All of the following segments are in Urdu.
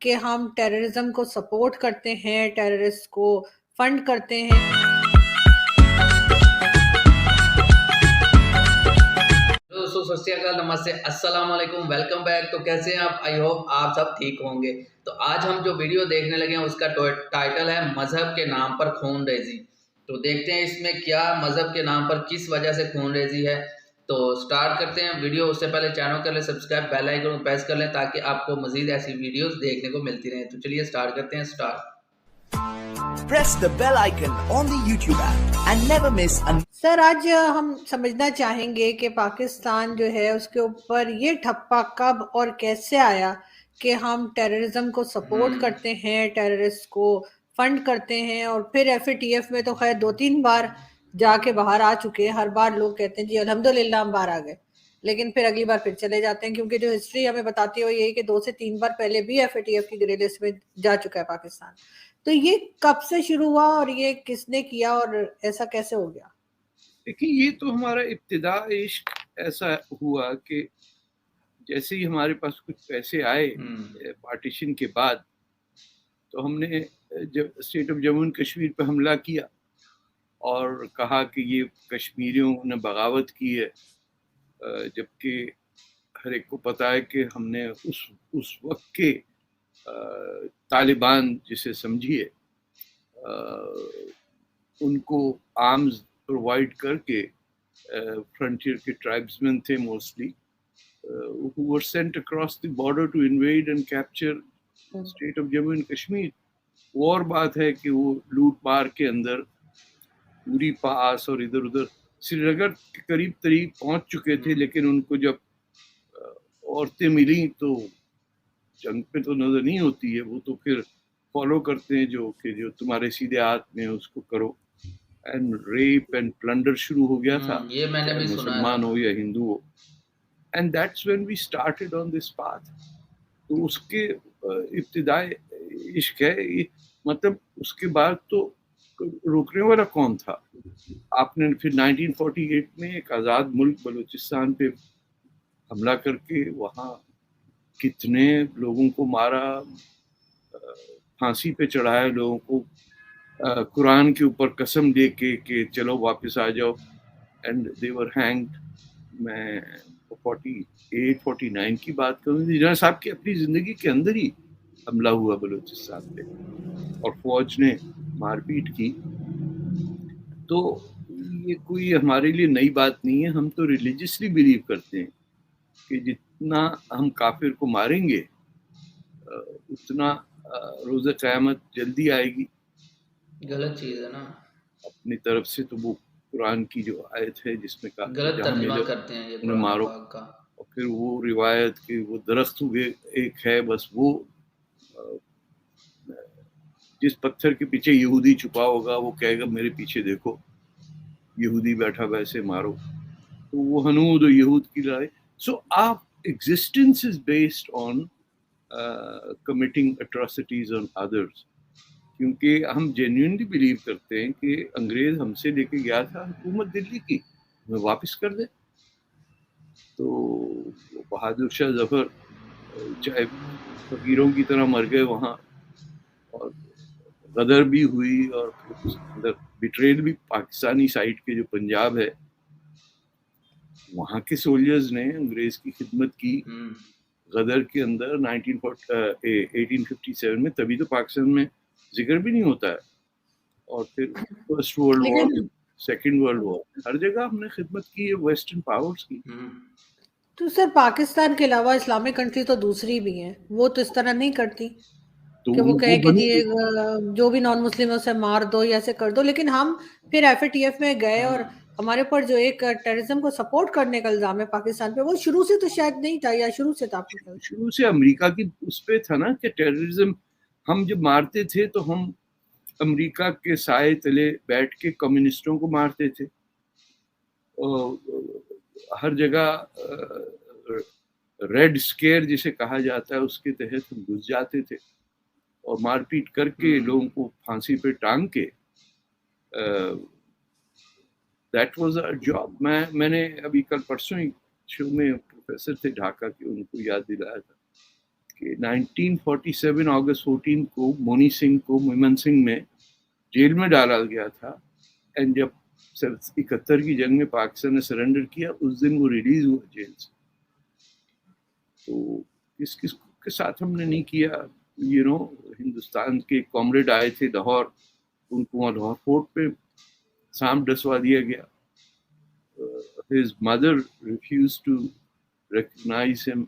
کہ ہم ٹیررزم کو سپورٹ کرتے ہیں، ٹیررسٹ کو فنڈ کرتے ہیں۔ دوستوں ست شری اکال، نمستے، السلام علیکم، ویلکم بیک۔ تو کیسے ہیں آپ؟ آئی ہوپ آپ سب ٹھیک ہوں گے۔ تو آج ہم جو ویڈیو دیکھنے لگے ہیں اس کا ٹائٹل ہے مذہب کے نام پر خون ریزی۔ تو دیکھتے ہیں اس میں کیا مذہب کے نام پر کس وجہ سے خون ریزی ہے۔ تو سٹارٹ کرتے ہیں ویڈیو۔ اس سے پہلے چینل کر لیں سبسکرائب، بیل آئیکن کو پریس کر لیں تاکہ آپ کو مزید ایسی ویڈیوز دیکھنے کو ملتی رہیں۔ تو چلیے سٹارٹ کرتے ہیں۔ Press the bell icon on the YouTube app and never miss an سر آج ہم سمجھنا چاہیں گے کہ پاکستان جو ہے اس کے اوپر یہ ٹھپا کب اور کیسے آیا کہ ہم ٹیررزم کو سپورٹ کرتے ہیں، ٹیررسٹ کو فنڈ کرتے ہیں، اور پھر ایف اے ٹی ایف میں تو خیر 2-3 بار جا کے باہر آ چکے ہیں۔ ہر بار لوگ کہتے ہیں جی الحمدللہ ہم باہر آ گئے، لیکن پھر اگلی بار پھر چلے جاتے ہیں، کیونکہ جو ہسٹری ہمیں بتاتی ہے یہی کہ 2 سے 3 بار پہلے بھی ایف اے ٹی ایف کی گرے لسٹ میں جا چکا ہے پاکستان۔ تو یہ کب سے شروع ہوا اور یہ کس نے کیا اور ایسا کیسے ہو گیا؟ دیکھیں، یہ تو ہمارا ابتدا عشق ایسا ہوا کہ جیسے ہی ہمارے پاس کچھ پیسے آئے پارٹیشن کے بعد، تو ہم نے جب state of Jammu and Kashmir پہ حملہ کیا اور کہا کہ یہ کشمیریوں نے بغاوت کی ہے، جبکہ ہر ایک کو پتا ہے کہ ہم نے اس وقت کے طالبان جسے سمجھیے ان کو آرمز پرووائڈ کر کے فرنٹیئر کے ٹرائبسمین تھے mostly who were sent across the border to invade and capture state of Jammu and Kashmir۔ وہ اور بات ہے کہ وہ لوٹ مار کے اندر پوری پاس اور ادھر ادھر سری نگر کے قریب پہنچ چکے تھے، لیکن ان کو جب عورتیں ملیں تو جنگ پہ تو نظر نہیں ہوتی ہے، وہ تو پھر فالو کرتے ہیں جو تمہارے سیدھے ہاتھ میں اس کو کرو، اینڈ ریپ اینڈ پلنڈر شروع ہو گیا تھا، یہ میں نے بھی سنا ہے، مسلمان ہو یا ہندو ہو۔ And that's when we started on this path. تو اس کے ابتدائی عشق ہے، مطلب اس کے بعد تو روکنے والا کون تھا؟ آپ نے پھر 1948 میں ایک آزاد ملک بلوچستان پہ حملہ کر کے وہاں کتنے لوگوں کو مارا، پھانسی پہ چڑھایا لوگوں کو، قرآن کے اوپر قسم دے کے کہ چلو واپس آ جاؤ، اینڈ دے ور ہینگڈ۔ میں 48-49 کی بات کروں، جنرل صاحب کی اپنی زندگی کے اندر ہی حملہ ہوا بلوچستان پہ اور فوج نے مار پیٹ کی۔ تو یہ کوئی ہمارے لیے نئی بات نہیں ہے، ہم تو ریلیجسلی بلیو کرتے ہیں کہ جتنا ہم کافر کو ماریں گے اتنا روز قیامت جلدی آئے گی۔ غلط چیز ہے نا اپنی طرف سے تو وہ قرآن کی جو آیت ہے جس میں کہا غلط ترجمہ کرتے ہیں یہ قرآن مارو، پاک کا، اور پھر وہ روایت کہ وہ درخت ایک ہے بس، وہ جس پتھر کے پیچھے یہودی چھپا ہوگا وہ کہے گا میرے پیچھے دیکھو یہودی بیٹھا، ویسے مارو۔ تو وہ ہنود و یہود کی لڑائی۔ سو آپ existence is based on committing atrocities on others, کیونکہ ہم جینوئنلی بلیو کرتے ہیں کہ انگریز ہم سے لے کے گیا تھا حکومت دلی کی، ہمیں واپس کر دے۔ تو بہادر شاہ ظفر چاہے فقیروں کی طرح مر گئے وہاں، اور غدر بھی ہوئی، اور اندر بیٹریل بھی پاکستانی سائڈ کے جو پنجاب ہے وہاں کے سولجرز نے انگریز کی خدمت کی غدر کے اندر 1857 میں، تبھی تو پاکستان میں ذکر بھی نہیں ہوتا ہے۔ اور پھر first world war, second world war, ہر جگہ ہم نے خدمت کی ہے ویسٹرن پاورز کی۔ تو سر پاکستان کے علاوہ اسلامک کنٹری تو دوسری بھی ہیں، وہ تو اس طرح نہیں کرتی کہ وہ کہے کہ جی جو بھی نان مسلم ہے اسے مار دو یا ایسے کر دو، لیکن ہم پھر ایف اے ٹی ایف میں گئے اور ہمارے پر جو ایک ٹیررزم کو سپورٹ کرنے کا الزام ہے پاکستان پہ، وہ شروع سے تو شاید نہیں تھا، یا شروع سے تھا؟ شروع سے امریکہ کی اس پہ تھا نا کہ ٹیررزم ہم جب مارتے تھے تو ہم امریکہ کے سائے تلے بیٹھ کے کمیونسٹوں کو مارتے تھے، ہر جگہ ریڈ اسکیئر جسے کہا جاتا ہے اس کے تحت ہم گھس جاتے تھے اور مار پیٹ کر کے لوگوں کو پھانسی پہ ٹانگ کے، دیٹ واز اے جاب۔ میں نے ابھی کل پرسوں ہی شو میں پروفیسر تھے ڈھاکہ کے، ان کو یاد دلایا تھا کہ 1947 اگست 14 کو مونی سنگھ کو مومن سنگھ میں جیل میں ڈالا گیا تھا، اینڈ جب 71 کی جنگ میں پاکستان نے سرنڈر کیا اس دن وہ ریلیز ہوا جیل سے. تو کس کے ساتھ ہم نے نہیں کیا. ہندوستان کے کامریڈ آئے تھے لاہور، ان کو وہاں لاہور فورٹ پہ سانپ ڈسوا دیا گیا. His mother refused to recognize him.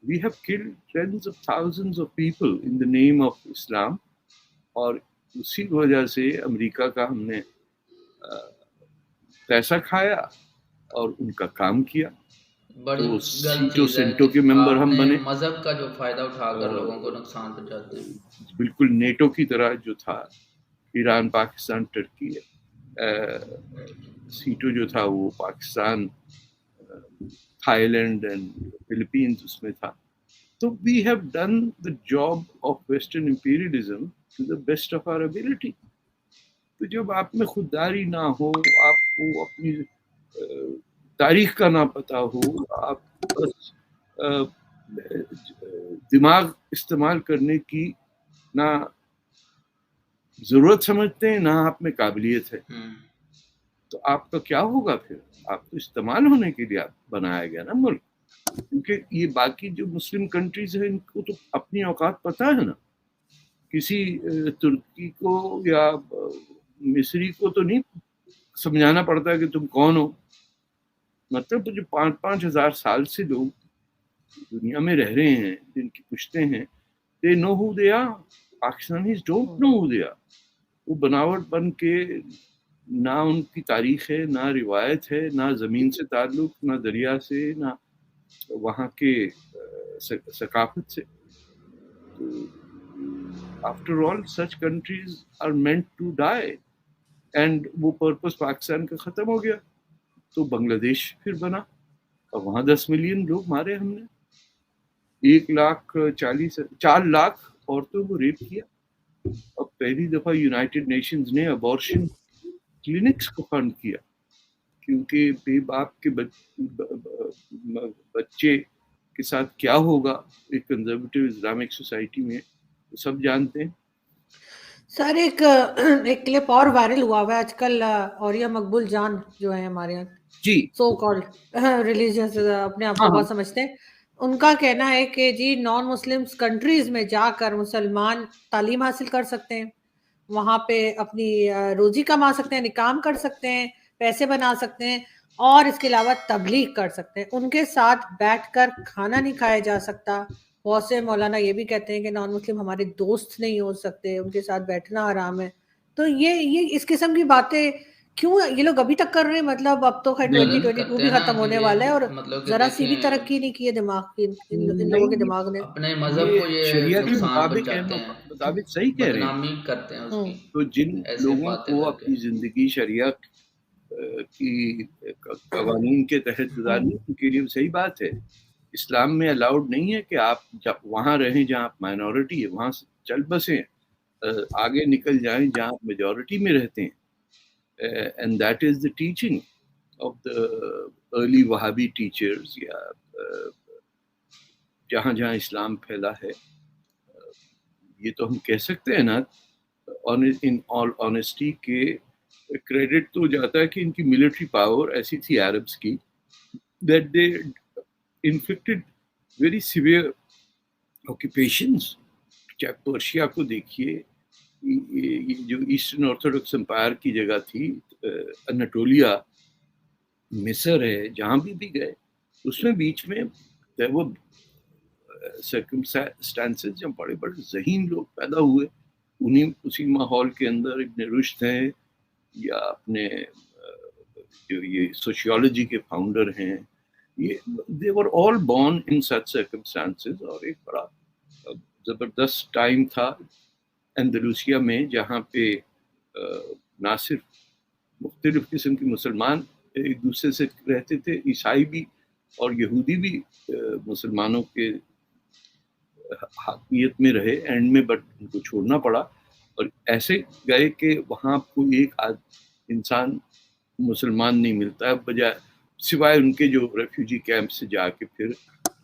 We have killed tens of thousands of people in the name of Islam. اور اسی وجہ سے امریکہ کا ہم نے پیسہ کھایا اور ان کا کام کیا. بڑی تو غلط جو چیز ہے سینٹو کے کہ ممبر آپ ہم نے بنے. مذہب کا جو فائدہ اٹھا کر لوگوں کو نقصان پہنچاتے ہیں. بالکل نیٹو کی طرح جو تھا، ایران، پاکستان، ٹرکی، سیٹو جو تھا وہ Pakistan, Thailand and Philippines اس میں تھا. تو we have done the job of western imperialism to the best of our ability. تو جب آپ میں خودداری نہ ہو، آپ کو اپنی تاریخ کا نہ پتہ ہو، آپ بس دماغ استعمال کرنے کی نہ ضرورت سمجھتے ہیں، نہ آپ میں قابلیت ہے، تو آپ کا کیا ہوگا پھر؟ آپ تو استعمال ہونے کے لیے بنایا گیا نا ملک. کیونکہ یہ باقی جو مسلم کنٹریز ہیں ان کو تو اپنی اوقات پتہ ہے نا. کسی ترکی کو یا مصری کو تو نہیں سمجھانا پڑتا کہ تم کون ہو. مطلب جو 5-5 ہزار سال سے لوگ دنیا میں رہ رہے ہیں، جن کی پشتے ہیں، they know who they are. Pakistanis don't know who they are. وہ بناوٹ بن کے نہ ان کی تاریخ ہے، نہ روایت ہے، نہ زمین سے تعلق، نہ دریا سے، نہ وہاں کے ثقافت سے. After all such countries are meant to die. And وہ پرپس پاکستان کا ختم ہو گیا تو بنگلہ دیش پھر بنا اور وہاں 10 ملین لوگ مارے ہم نے. 4 لاکھ عورتوں کو ریپ کیا. اور پہلی دفعہ یونائٹڈ نیشنز نے ابورشن کلینکس کو فنڈ کیا، کیونکہ بے باپ کے بچے کے ساتھ کیا ہوگا ایک کنزرویٹو اسلامک سوسائٹی میں وہ سب جانتے ہیں. سر ایک کلپ اور وائرل ہوا ہے آج کل، اوریہ مقبول جان جو ہے ہمارے یہاں جی سو کالڈ ریلیجنس اپنے آپ کو بہت سمجھتے ہیں، ان کا کہنا ہے کہ جی نان مسلم کنٹریز میں جا کر مسلمان تعلیم حاصل کر سکتے ہیں، وہاں پہ اپنی روزی کما سکتے ہیں، کام کر سکتے ہیں، پیسے بنا سکتے ہیں، اور اس کے علاوہ تبلیغ کر سکتے ہیں. ان کے ساتھ بیٹھ کر کھانا نہیں کھایا جا سکتا. بہت سے مولانا یہ بھی کہتے ہیں کہ نان مسلم ہمارے دوست نہیں ہو سکتے، ان کے ساتھ بیٹھنا حرام ہے. تو یہ اس قسم کی باتیں کیوں یہ لوگ ابھی تک کر رہے ہیں؟ مطلب اب تو 2022 بھی ختم ہونے والا ہے اور ذرا سی بھی ترقی نہیں کی ہے دماغ کی ان لوگوں کے دماغ نے. اپنے مذہب کو یہ شریعت کے نقصان مطابق صحیح کہہ رہے ہیں. بدنامی کرتے ہیں اس کی. تو جن لوگوں کو اپنی زندگی شریعت کی قوانین کے تحت گزارنے ان کے لیے صحیح بات ہے. اسلام میں الاؤڈ نہیں ہے کہ آپ جب وہاں رہیں جہاں آپ مائنورٹی ہے، وہاں سے چل بسیں، آگے نکل جائیں جہاں آپ میجورٹی میں رہتے ہیں. And that is the teaching of the early Wahhabi teachers, یا جہاں جہاں اسلام پھیلا ہے. یہ تو ہم کہہ سکتے ہیں نا ان آل آنیسٹی کہ کریڈٹ تو جاتا ہے کہ ان کی ملٹری پاور ایسی تھی عربس کی that they inflicted very severe occupations. چاہے پرشیا کو دیکھیے، یہ جو ایسٹرن آرتھوڈکس امپائر کی جگہ تھی، اناٹولیا، مصر ہے، جہاں بھی گئے اس میں بیچ میں وہ سرکمسٹانسز جب بڑے بڑے ذہین لوگ پیدا ہوئے، اسی ماحول کے اندر ابن رشد ہیں یا اپنے جو یہ سوشیولوجی کے فاؤنڈر ہیں، یہ they were all born in such circumstances. اور ایک بڑا زبردست ٹائم تھا اندلوسیا میں جہاں پہ نہ صرف مختلف قسم کے مسلمان ایک دوسرے سے رہتے تھے، عیسائی بھی اور یہودی بھی مسلمانوں کے حاکمیت میں رہے اینڈ میں، بٹ ان کو چھوڑنا پڑا اور ایسے گئے کہ وہاں کوئی ایک انسان مسلمان نہیں ملتا ہے، بجائے سوائے ان کے جو ریفیوجی کیمپ سے جا کے پھر